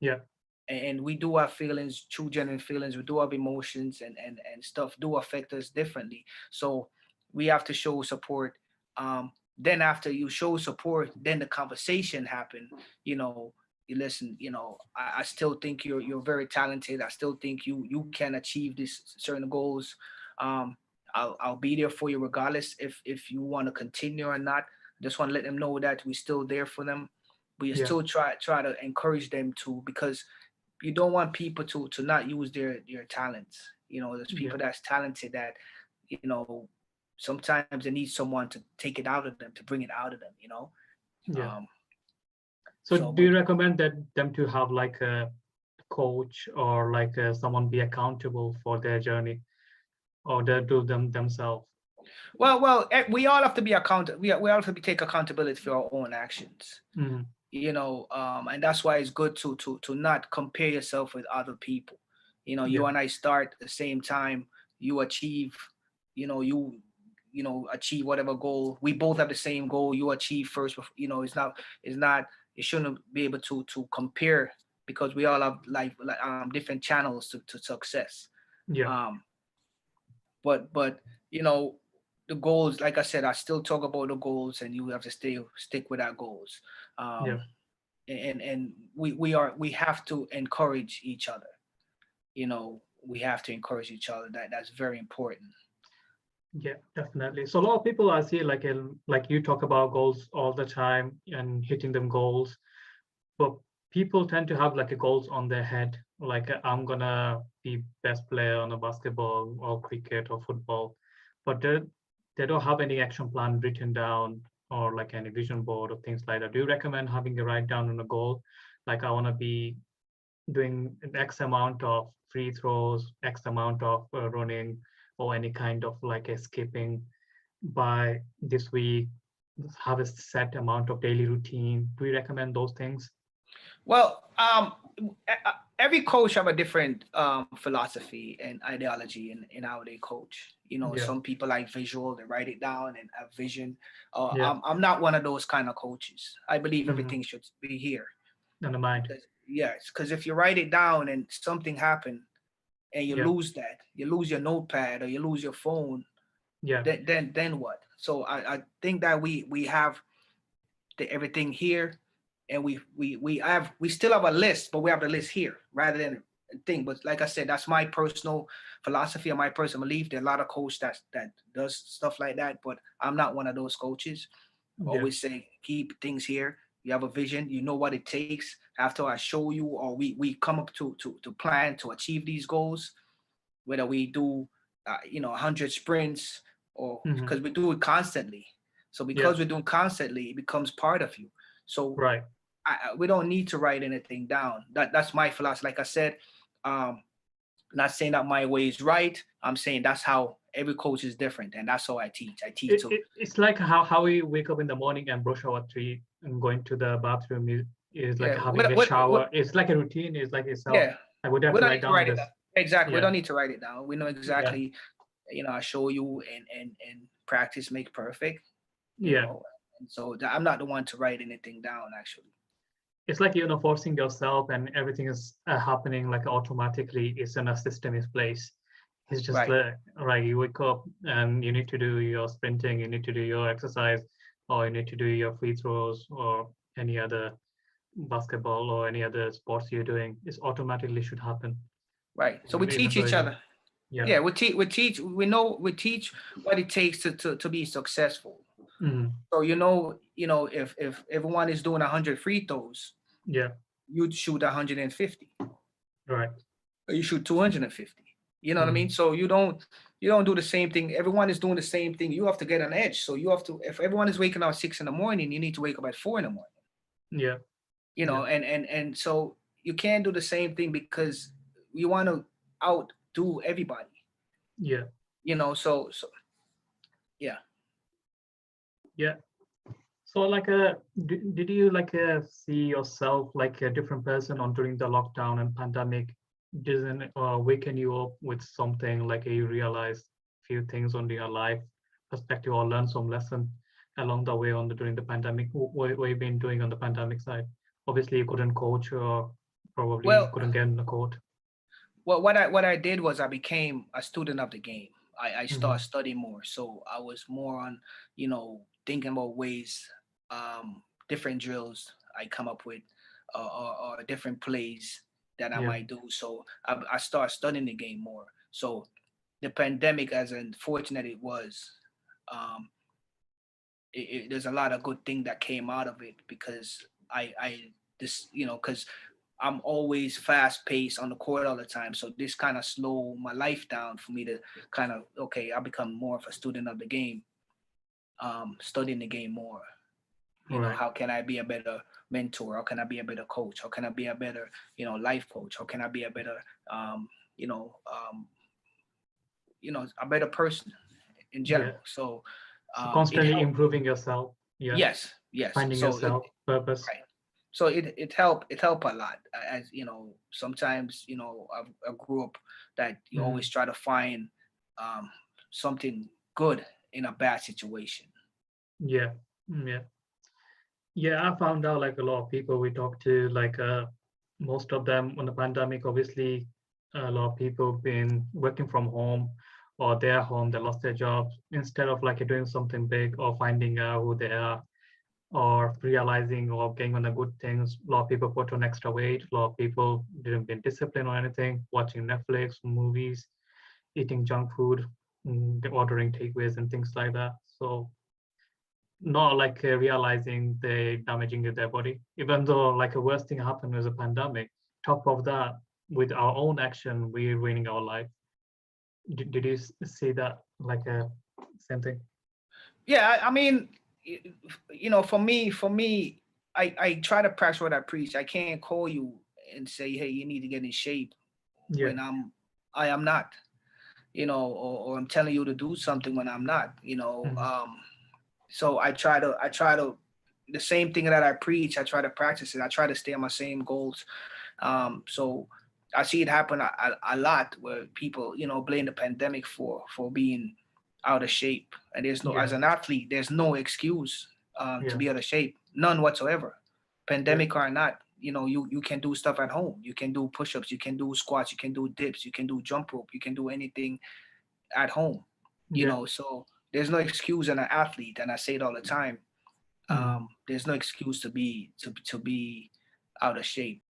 Yeah. And we do have feelings, true genuine feelings. We do have emotions, and stuff do affect us differently. So we have to show support. Then after you show support, then the conversation happen. You know, you listen. You know, I still think you're very talented. I still think you can achieve these certain goals. Um, I'll be there for you regardless if you want to continue or not. Just want to let them know that we're still there for them. We Yeah. still try to encourage them to, because you don't want people to not use their talents. You know, there's Yeah. people that's talented that, you know, sometimes they need someone to take it out of them, to bring it out of them, you know. Yeah. um So so do but you recommend that them to have like a coach or like someone be accountable for their journey, or they do them themselves? we all have to be we all have to take accountability for our own actions, Mm, you know. And that's why it's good to not compare yourself with other people. You know, yeah. you and I start at the same time. You achieve, you know, achieve whatever goal. We both have the same goal. You achieve first. You know, it's not you shouldn't be able to compare, because we all have different channels to success. Yeah. um but you know, the goals, like I said, I still talk about the goals, and you have to stick with our goals. Yeah. um and we have to encourage each other. You know, we have to encourage each other. That's very important. Yeah, definitely. So a lot of people I see like you talk about goals all the time and hitting them goals, but people tend to have like a goals on their head, like I'm gonna be best player on a basketball or cricket or football, but they don't have any action plan written down or like any vision board or things like that. Do you recommend having a write down on a goal, like I want to be doing an X amount of free throws, X amount of running, or any kind of like a skipping by this week, have a set amount of daily routine? Do you recommend those things? Well, every coach have a different philosophy and ideology in how they coach. You know, Yeah. some people like visual; they write it down and have vision. Yeah. I'm not one of those kind of coaches. I believe Hmm. everything should be here. And the mind. Yes, because if you write it down and something happened and you Yeah. lose that, you lose your notepad or you lose your phone, Yeah. then what? So I think that we have everything here, and we still have a list, but we have the list here rather than a thing. But like I said, that's my personal philosophy and my personal belief. There are a lot of coaches that does stuff like that, but I'm not one of those coaches. Yeah. Always say keep things here. You have a vision, you know what it takes. After I show you, or we come up to plan to achieve these goals, whether we do 100 sprints, or Hmm. because we do it constantly. So Yeah. because we're doing constantly, it becomes part of you. So Right. we don't need to write anything down. That's my philosophy. Like I said, um, not saying that my way is right. I'm saying that's how every coach is different, and that's how I teach. I teach to It's like how we wake up in the morning and brush our teeth and going to the bathroom is like yeah. having a shower. It's like a routine. It's like itself. Yeah. I would have We to don't write need to down write it down. this. Exactly. We Yeah. don't need to write it down. We know Yeah. exactly. You know, I show you, and practice make perfect. You Yeah. know, and so I'm not the one to write anything down. Actually. It's like forcing yourself and everything is happening like automatically. It's in a system in place. It's just Right. like right, you wake up and you need to do your sprinting, you need to do your exercise, or you need to do your free throws or any other basketball or any other sports you're doing. It's automatically should happen, Right. So we even teach though each you. other. Yeah. Yeah, we teach what it takes to be successful. Mm, So if everyone is doing 100 free throws, yeah. you'd shoot 150. Right. Or you shoot 250. You know what I mean? Mm, So you don't do the same thing. Everyone is doing the same thing. You have to get an edge. So you have to, if everyone is waking up at 6 in the morning, you need to wake up at 4 in the morning. yeah. You Yeah. know, and so you can't do the same thing because you want to outdo everybody. Yeah. So yeah. Yeah. So, like, did you like see yourself like a different person on during the lockdown and pandemic? Didn't waken you up with something like you realized few things on your life perspective or learn some lesson along the way during the pandemic? What you been doing on the pandemic side? Obviously, you couldn't coach or probably Well, couldn't get in the court. what I did was I became a student of the game. I started Hmm. studying more, so I was more on, thinking about ways, different drills I come up with, or different plays that I Yeah, might do. So I started studying the game more. So the pandemic, as unfortunate it was, um, there's a lot of good thing that came out of it, because I this because I'm always fast paced on the court all the time. So this kind of slow my life down for me to kind of, okay, I become more of a student of the game, studying the game more. right. How can I be a better mentor? How can I be a better coach? How can I be a better, life coach? How can I be a better, um, you know, um, a better person in Yeah. general? So So it constantly helped. improving yourself. Yeah, Yes, yes. finding So it, yourself, purpose. right. So it helped a lot. As sometimes, I grew up that you always Hmm. try to find, um, something good in a bad situation. Yeah, yeah, yeah. I found out like a lot of people we talk to, like most of them on the pandemic, obviously, a lot of people been working from home or they're home, they lost their jobs. Instead of like doing something big or finding out who they are or realizing or getting on the good things, a lot of people put on extra weight. A lot of people didn't get disciplined or anything, watching Netflix, movies, eating junk food, ordering takeaways and things like that. So not like realizing they damaging their body, even though like a worst thing happened was a pandemic. Top of that, with our own action, we're ruining our life. Did you see that like a same thing? Yeah, I mean, for me, I try to practice what I preach. I can't call you and say, hey, you need to get in shape Yeah. when I am not, or I'm telling you to do something when I'm not. Mhm. So I try to the same thing that I preach. I try to practice it. I try to stay on my same goals. So I see it happen a lot where people, blame the pandemic for being out of shape. And there's no, as Yeah. an athlete, there's no excuse, to Yeah. be out of shape, none whatsoever. Yeah. Pandemic or not, you can do stuff at home. You can do push-ups, you can do squats, you can do dips, you can do jump rope, you can do anything at home. Yeah. So there's no excuse in an athlete, and I say it all the time. Mhm. There's no excuse to be out of shape.